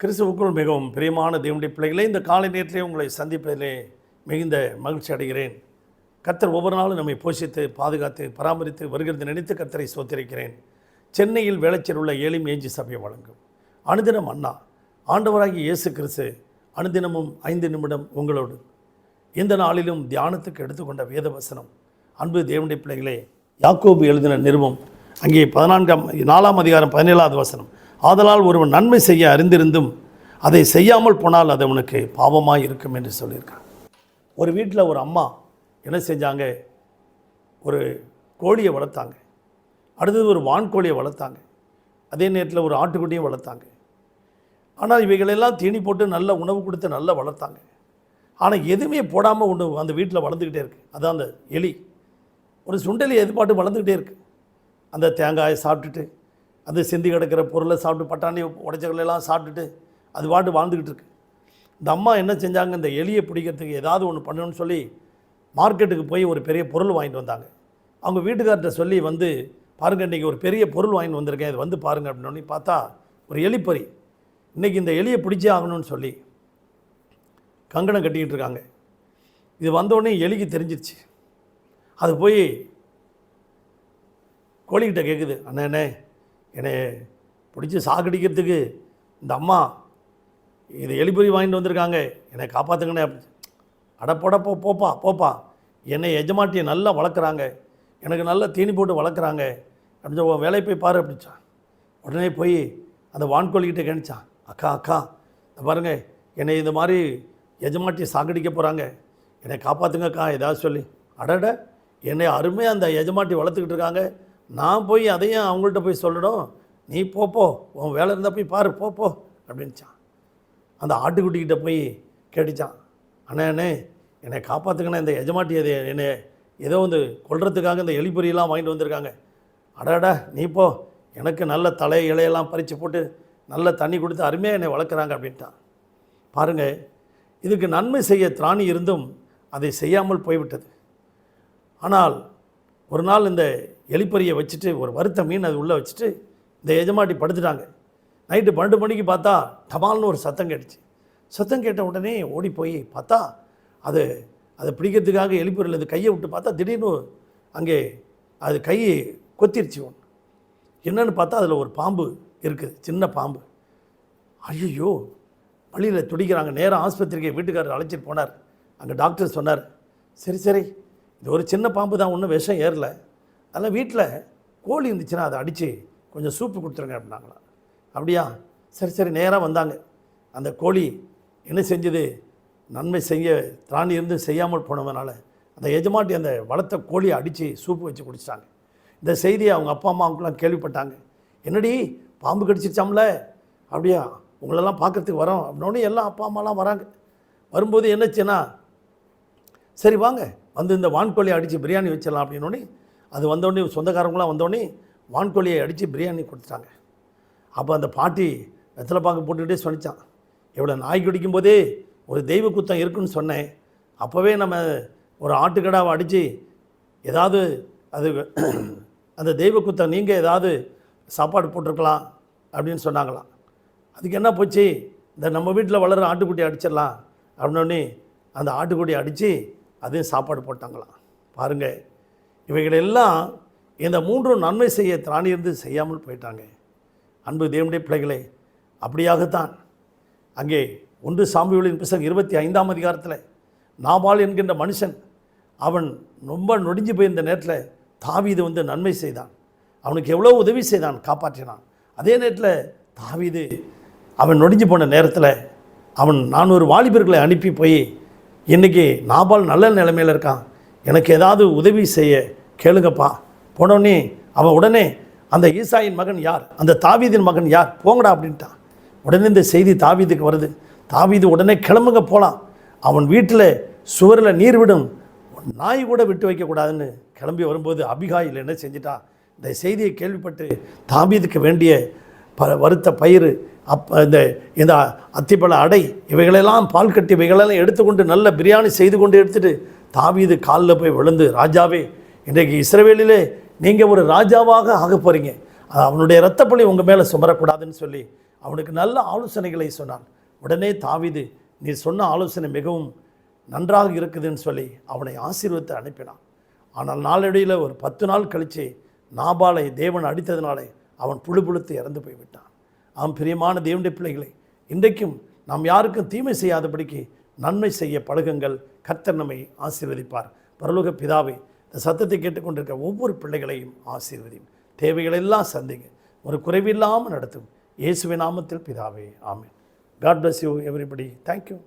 கிறிஸ்துவுக்குள் மிகவும் பிரியமான தேவனுடைய பிள்ளைகளே, இந்த காலை நேரத்திலே உங்களை சந்திப்பதிலே மிகுந்த மகிழ்ச்சி அடைகிறேன். கர்த்தர் ஒவ்வொரு நாளும் நம்மை போஷித்து பாதுகாத்து பராமரித்து வருகிறது நினைத்து கர்த்தரை ஸ்தோத்திரிக்கிறேன். சென்னையில் வேளச்சேரியில் உள்ள ஏலிம் ஏஜி சபை வழங்கும் அனுதினம் அண்ணா ஆண்டவராகிய இயேசு கிறிஸ்து அனுதினமும் 5 நிமிடம் உங்களோடு. இந்த நாளிலும் தியானத்துக்கு எடுத்துக்கொண்ட வேத வசனம், அன்பு தேவனுடைய பிள்ளைகளே, யாக்கோபு எழுதின நிருபம் அங்கே 4ஆம் அதிகாரம் 17வது வசனம். ஆதலால் ஒருவன் நன்மை செய்ய அறிந்திருந்தும் அதை செய்யாமல் போனால் அது அவனுக்கு பாவமாக இருக்கும் என்று சொல்லியிருக்காங்க. ஒரு வீட்டில் ஒரு அம்மா என்ன செஞ்சாங்க, ஒரு கோழியை வளர்த்தாங்க, அடுத்தது ஒரு வான்கோழியை வளர்த்தாங்க, அதே நேரத்தில் ஒரு ஆட்டுக்குட்டியும் வளர்த்தாங்க. ஆனால் இவைகளெல்லாம் தீனி போட்டு நல்ல உணவு கொடுத்து நல்லா வளர்த்தாங்க. ஆனால் எதுவுமே போடாமல் ஒன்று அந்த வீட்டில் வளர்ந்துக்கிட்டே இருக்குது. அதான் அந்த எலி. ஒரு சுண்டலி எதிர்பார்த்து வளர்ந்துக்கிட்டே இருக்குது. அந்த தேங்காயை சாப்பிட்டுட்டு, அந்த சிந்தி கிடக்கிற பொருளை சாப்பிட்டு, பட்டாணி உடைச்சகளெல்லாம் சாப்பிட்டுட்டு அது பாட்டு வாழ்ந்துக்கிட்டு இருக்கு. இந்த அம்மா என்ன செஞ்சாங்க, இந்த எலியை பிடிக்கிறதுக்கு ஏதாவது ஒன்று பண்ணணும்னு சொல்லி மார்க்கெட்டுக்கு போய் ஒரு பெரிய பொருள் வாங்கிட்டு வந்தாங்க. அவங்க வீட்டுக்கார்ட்ட சொல்லி வந்து, பாருங்கள் இன்றைக்கி ஒரு பெரிய பொருள் வாங்கிட்டு வந்திருக்கேன், இது வந்து பாருங்கள் அப்படின்னு பார்த்தா ஒரு எலிப்பறி. இன்றைக்கி இந்த எலியை பிடிச்சே ஆகணும்னு சொல்லி கங்கணம் கட்டிக்கிட்டு இருக்காங்க. இது வந்தோடனே எலிக்கு தெரிஞ்சிருச்சு. அது போய் கோழிக்கிட்ட கேட்குது, அண்ணே என்னை பிடிச்சி சாகடிக்கிறதுக்கு இந்த அம்மா இது எலிப்பறி வாங்கிட்டு வந்திருக்காங்க, என்னை காப்பாற்றுங்கண்ணே. அடப்போட போப்பா, என்னை எஜமாட்டியை நல்லா வளர்க்குறாங்க, எனக்கு நல்லா தீனி போட்டு வளர்க்குறாங்க அப்படின்னு சொல்லி வேலையை போய் பாரு அப்படின்ச்சான். உடனே போய் அந்த வான்கோழிக்கிட்ட கணிச்சான், அக்கா பாருங்கள், என்னை இந்த மாதிரி எஜமாட்டியை சாகடிக்க போகிறாங்க, என்னை காப்பாற்றுங்கக்கா ஏதாவது சொல்லி. அடட, என்னை அருமையாக அந்த எஜமாட்டி வளர்த்துக்கிட்டு இருக்காங்க, நான் போய் அதையும் அவங்கள்ட்ட போய் சொல்லணும், நீ போ உன் வேலை இருந்தால் போய் பாரு போ அப்படின்ச்சான். அந்த ஆட்டுக்குட்டிக்கிட்ட போய் கேட்டுச்சான், அண்ணே என்னை காப்பாற்றுக்கண்ணே, இந்த எஜமாட்டி அதை என்னை ஏதோ வந்து கொல்றதுக்காக இந்த எலிப்பொரியெல்லாம் வாங்கிட்டு வந்திருக்காங்க. அடடா நீ போ, எனக்கு நல்ல தலை இலையெல்லாம் பறித்து போட்டு நல்ல தண்ணி கொடுத்து அருமையாக என்னை வளர்க்குறாங்க அப்படின்ட்டான். பாருங்கள், இதுக்கு நன்மை செய்ய திராணி இருந்தும் அதை செய்யாமல் போய்விட்டது. ஆனால் ஒரு நாள் இந்த எலிப்பறியை வச்சுட்டு ஒரு வறுத்த மீன் அது உள்ளே வச்சுட்டு இந்த எஜமாட்டி படுத்துட்டாங்க. நைட்டு 12 மணிக்கு பார்த்தா டமால்னு ஒரு சத்தம் கேட்டுச்சு. சத்தம் கேட்ட உடனே ஓடி போய் பார்த்தா அதை பிடிக்கிறதுக்காக எலிப்பறியில் இது கையை விட்டு பார்த்தா திடீர்னு அங்கே அது கையை கொத்திருச்சு. ஒன்று என்னன்னு பார்த்தா அதில் ஒரு பாம்பு இருக்குது, சின்ன பாம்பு. ஐயோ, வழியில் துடிக்கிறாங்க. நேராக ஆஸ்பத்திரிக்கு வீட்டுக்காரர் அழைச்சிட்டு போனார். அங்கே டாக்டர் சொன்னார், சரி இது ஒரு சின்ன பாம்பு தான், ஒன்றும் விஷம் ஏறலை, அதெல்லாம் வீட்டில் கோழி இருந்துச்சுன்னா அதை அடித்து கொஞ்சம் சூப்பு கொடுத்துருங்க அப்படின்னாங்களாம். அப்படியா, சரி நேராக வந்தாங்க. அந்த கோழி என்ன செஞ்சது, நன்மை செய்ய திராணி இருந்து செய்யாமல் போனதுனால அந்த எஜமாட்டி அந்த வளர்த்த கோழியை அடித்து சூப்பு வச்சு குடிச்சிட்டாங்க. இந்த செய்தியை அவங்க அப்பா அம்மா அவங்களாம் கேள்விப்பட்டாங்க. என்னடி பாம்பு கடிச்சிருச்சாம்ல, அப்படியா, உங்களெல்லாம் பார்க்குறதுக்கு வரோம் அப்படின்னோடனே எல்லாம் அப்பா அம்மாலாம் வராங்க. வரும்போது என்னச்சுன்னா, சரி வாங்க வந்து இந்த வான்கோழியை அடித்து பிரியாணி வச்சிடலாம் அப்படின்னோடனே அது வந்தோடனே சொந்தக்காரங்களாம் வந்தோடனே வான்கோழியை அடித்து பிரியாணி கொடுத்துட்டாங்க. அப்போ அந்த பாட்டி வெத்தலை பாக்கு போட்டுக்கிட்டே சொன்னிச்சான், எவ்வளோ நாய் குடிக்கும் போதே ஒரு தெய்வ குத்தம் இருக்குன்னு சொன்னேன், அப்போவே நம்ம ஒரு ஆட்டுக்கடாவை அடித்து ஏதாவது அது அந்த தெய்வ குத்தம் நீங்கள் ஏதாவது சாப்பாடு போட்டிருக்கலாம் அப்படின்னு சொன்னாங்களாம். அதுக்கு என்ன போச்சு, இந்த நம்ம வீட்டில் வளர ஆட்டுக்குட்டி அடிச்சிடலாம் அப்படின்னோடனே அந்த ஆட்டுக்குட்டியை அடித்து அதையும் சாப்பாடு போட்டாங்களாம். பாருங்கள், இவைகளெல்லாம் இந்த 3 நன்மை செய்ய திராணி இருந்து செய்யாமல் போயிட்டாங்க. அன்பு தேவனுடைய பிள்ளைகளே, அப்படியாகத்தான் அங்கே 1 சாமுவேலின் புத்தகம் 25ஆம் அதிகாரத்தில் நாபால் என்கின்ற மனுஷன் அவன் ரொம்ப நொடிஞ்சு போய் இந்த நேரத்தில் தாவீது வந்து நன்மை செய்தான், அவனுக்கு எவ்வளோ உதவி செய்தான், காப்பாற்றினான். அதே நேரத்தில் தாவீது அவன் நொடிஞ்சு போன நேரத்தில் அவன் 400 வாலிபர்களை அனுப்பி போய், இன்றைக்கி நாபால் நல்ல நிலைமையில் இருக்கான், எனக்கு ஏதாவது உதவி செய்ய கேளுங்கப்பா. போனோடனே அவன் உடனே அந்த ஈசாயின் மகன் யார், அந்த தாவீதின் மகன் யார், போங்கடா அப்படின்ட்டான். உடனே இந்த செய்தி தாவீதுக்கு வருது. தாவீது உடனே கிளம்புங்க போகலாம், அவன் வீட்டில் சுவரில் நீர் விடும், நாய் கூட விட்டு வைக்கக்கூடாதுன்னு கிளம்பி வரும்போது அபிகாயில் என்ன செஞ்சிட்டா, இந்த செய்தியை கேள்விப்பட்டு தாவீதுக்கு வேண்டிய வறுத்த பயிர் இந்த அத்திப்பழ அடை இவைகளெல்லாம் பால் கட்டி இவைகளெல்லாம் எடுத்துக்கொண்டு நல்ல பிரியாணி செய்து கொண்டு எடுத்துகிட்டு தாவீது காலில் போய் விழுந்து, ராஜாவே, இன்றைக்கு இஸ்ரவேலிலே நீங்கள் ஒரு ராஜாவாக ஆக போகிறீங்க, அவனுடைய இரத்தப்பழி உங்கள் மேலே சுமரக்கூடாதுன்னு சொல்லி அவனுக்கு நல்ல ஆலோசனைகளை சொன்னான். உடனே தாவீது, நீர் சொன்ன ஆலோசனை மிகவும் நன்றாக இருக்குதுன்னு சொல்லி அவனை ஆசீர்வதித்து அனுப்பினான். ஆனால் நாளடைவில் ஒரு 10 நாள் கழித்து நாபாலை தேவன் அடித்ததினாலே அவன் புழுப்புழுத்து இறந்து போய்விட்டான். அவன் பிரியமான தேவனுடைய பிள்ளைகளை, இன்றைக்கும் நாம் யாருக்கும் தீமை செய்யாதபடிக்கு நன்மை செய்ய பழகுங்கள். கர்த்தர் நம்மை ஆசீர்வதிப்பார். பரலோக பிதாவே, இந்த சத்தத்தை கேட்டுக்கொண்டிருக்க ஒவ்வொரு பிள்ளைகளையும் ஆசீர்வதியும். தேவைகளெல்லாம் சந்திங்க. ஒரு குறைவில்லாமல் நடத்தும். இயேசுவின் நாமத்தில் பிதாவே, ஆமென். God bless you everybody. Thank you.